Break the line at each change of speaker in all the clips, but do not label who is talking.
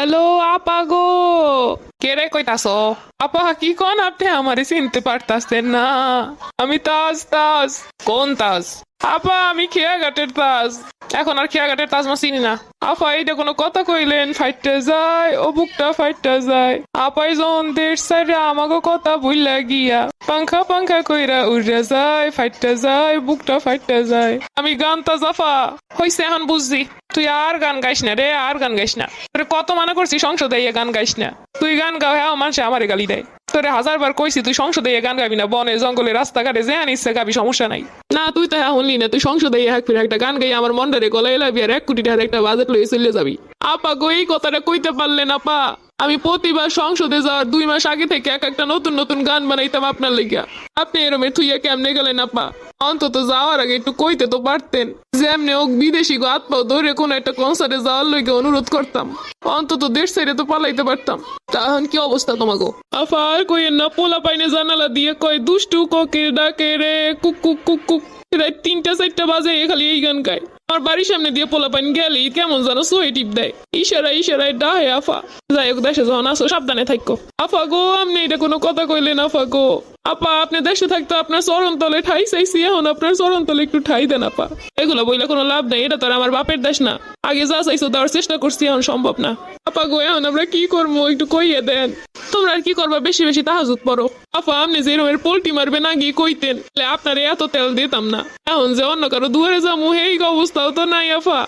Hello আপা গো। কে রে কইতাছো? আপা কি কোন আপনি আমারে চিনতে পারতাছেন না? আমি তাজ তাজ। কোন তাজ? আপা আমি খেয়াঘাটের তাজ। এখন আর খেয়াঘাটের তাজ মা চিনি না। আপা এইটা কোনো কথা কইলেন? ফাইটটা যায় ও বুকটা ফাইটটা যায়। আপাই যখন দেশ সাইডে আমাকে কথা ভুইলা গিয়া পাংখা পাংখা কইরা উড়া যায়, ফাইটটা যায়, বুকটা ফাইটটা যায়। আমি গান তাজ আফা। হইছে এখন বুঝছি। তুই আর গান গাইস না রে, আর গান গাইস না। তোরে কত মানা করছি সংসদে ইয়ে গান গাইস না। তুই গান গাও হ্যাঁ মানুষে আমারে গালি দেয়। তোরে 1000 বার কইছি তুই সংসদে ইয়ে গান গাবি না, বনে জঙ্গলে রাস্তাঘাটে যে আনিস গাবি, সমস্যা নাই। না তুই তো হ্যাঁ শুনলি না, তুই সংসদে ইয়ে হাক ফিরে একটা গান গাই আমার মন্ডারে গলায় লাবি আর 1 কোটি টাকার একটা বাজেট লইয়ে চলে যাবি। আপা গো এই কথাটা কইতে পারলেন আপা? আমি প্রতিবার সংসদে যাওয়ার 2 মাস আগে থেকে এক একটা নতুন নতুন গান বানাইতাম আপনার লেগা। আপনি এরমের থুইয়া কেমনে গেলেন আপা? অন্তত যাওয়ার আগে একটু কইতে তো পারতেন যে এমনি ও বিদেশি গো হাত পাও ধরে কোনো একটা কনসার্টে যাওয়ার লইগে অনুরোধ করতাম। অন্তত দেশ ছেড়ে তো পালাইতে পারতাম। তখন কি অবস্থা তোমাকে? আফা আর কইেন না, পোলা পাইনে জানালা দিয়ে কয় দুষ্টু কোকিল ডাকে রে কুক কুক কুক কুক। রাত 3টা 4টা বাজে খালি এই গান গায়। আমার বাড়ির সামনে দিয়ে পোলা পাইন গেলেই কেমন যেন সোয়ে টিপ দেয়, ইশারায় ইশারায় ডাহে আফা। যাই হোক দেশে যখন আসো সাবধানে থাকো। আফা গো আপনি এটা কোনো কথা কইলেন আফা গো? আপা আপনি দেশে থাকতো আপনার চরণ তলে ঠাই চাইছি, এখন আপনার চরণ তলে একটু ঠাই দেন আপা। এগুলো বইলে কোনো লাভ নেই, এটা তো আর আমার বাপের দেশ না। আগে যা চাইছো দেওয়ার চেষ্টা করছি, এখন সম্ভব না। আপা গো এখন আমরা কি করবো একটু কইয়ে দেন। তোমরা আর কি করবা, বেশি বেশি তাহাজুদ পড়ো। আপা আপনি যে রকমের পোল্টি মারবে না গিয়ে কইতেন আপনার এত তেল দিতাম না। এখন যে অন্য কারো দুয়ারে যাবো এই অবস্থাও তো নাই আফা।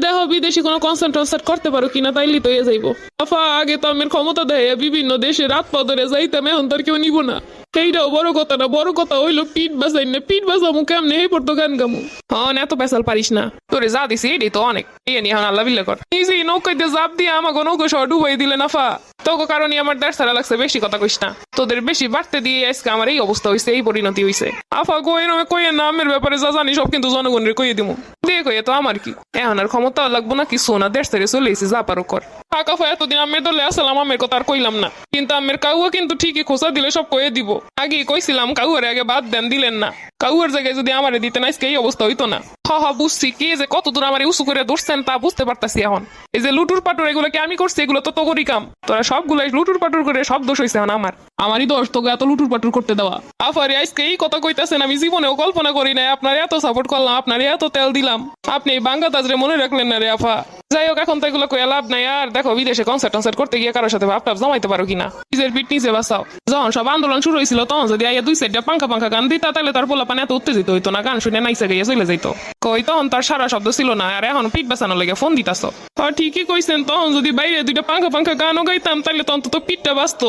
দেখো বিদেশি কোনো কনসার্ট টনসার্ট করতে পারো কিনা, তাইলে তো যাইবো। আফা আগে তো আমার ক্ষমতা দেয় বিভিন্ন দেশে রাত পদরে যাইতাম, এখন তার কেউ নিব না। এইটাও বড় কথা না, বড় কথা হইলো পিঠ বাজাই না। পিঠ বাজামু কেমনে এই পড়তো গান গামু। হন এত পেশাল পারিস না, তোরে যা দিছি এটাই তো অনেক। এই নিয়ে এখন আল্লাহ বিল্লাহ কর। এই যে নৌকাইতে জাপ দিয়ে আমাকে নৌকা সহ ডুবাই দিলে নাফা। তোকে কারণে আমার দেড় সারা লাগছে, বেশি কথা কইস না। তোদের বেশি বাড়তে দিয়ে আজকে আমার এই অবস্থা হয়েছে, এই পরিণতি হয়েছে। আফা কই নয় কইয়ে না, আমের ব্যাপারে যা জানি সব কিন্তু জনগণের কইয়ে দিমু। দিয়ে কইয়ে তো আমার কি এখন আর ক্ষমতা লাগবো না কিছু না, দেড় সারে চলে এসে যা পারো কর। কাকা এতদিন আমের দলে আসলাম, আমের কথা আর কইলাম না। কিন্তু আমের কাউয়া কিন্তু ঠিকই খোঁচা দিলে সব কয়ে দিব। আগে কইছিলাম কাউয়ারে আগে বাদ দেন, দিলেন না। কাউয়ার জায়গায় যদি আমারে দিতেন আজকে এই অবস্থা হইতো না। হ বুঝছি কি যে কত দূর আমার উঁচু করে ধরছেন তা বুঝতে পারতাছি এখন। এই যে লুটুর পাটুর এগুলোকে আমি করছি, এগুলো তো তোরই কাম। তোরা সবগুলাই লুটুর পাটুর করে সব দোষ হয়েছে এখন আমারই দোষ তোকে এত লুটুর পাটুর করতে দেওয়া। আফারে আজকে এই কথা কইতাছেন, আমি জীবনেও কল্পনা করি নাই। আপনার এত সাপোর্ট করলাম, আপনার এত তেল দিলাম, আপনি এই বাঙ্গা তাজরে মনে রাখলেন না রে আফা। যাই হোক এখন তো এগুলো কয়ে লাভ নাই। আর দেখো বিদেশে কনসার্ট টনসার্ট করতে গিয়ে কারোর সাথে ভাবটাপ জমাইতে পারো কিনা, নিজের পিঠ নিজে বাঁচাও। যখন সব আন্দোলন শুরু হয়েছিল তখন যদি আইয়া 2 সাইডটা পাঙ্খা পাঙ্খা গান দিতা, তাহলে তার পোলা পানে এত উত্তেজিত হইতো না, গান শুনে নাইসা গিয়ে চলে যাইতো। কই তখন তার সারা শব্দ ছিল না, আর এখন পিঠ বাঁচানোর লেগে ফোন দিতাছ। ঠিকই কইছেন, তখন যদি বাইরে 2টা পাঙ্খা পাঙ্খা গানও গাইতাম তাহলে তো অন্তত পিঠটা বাঁচতো।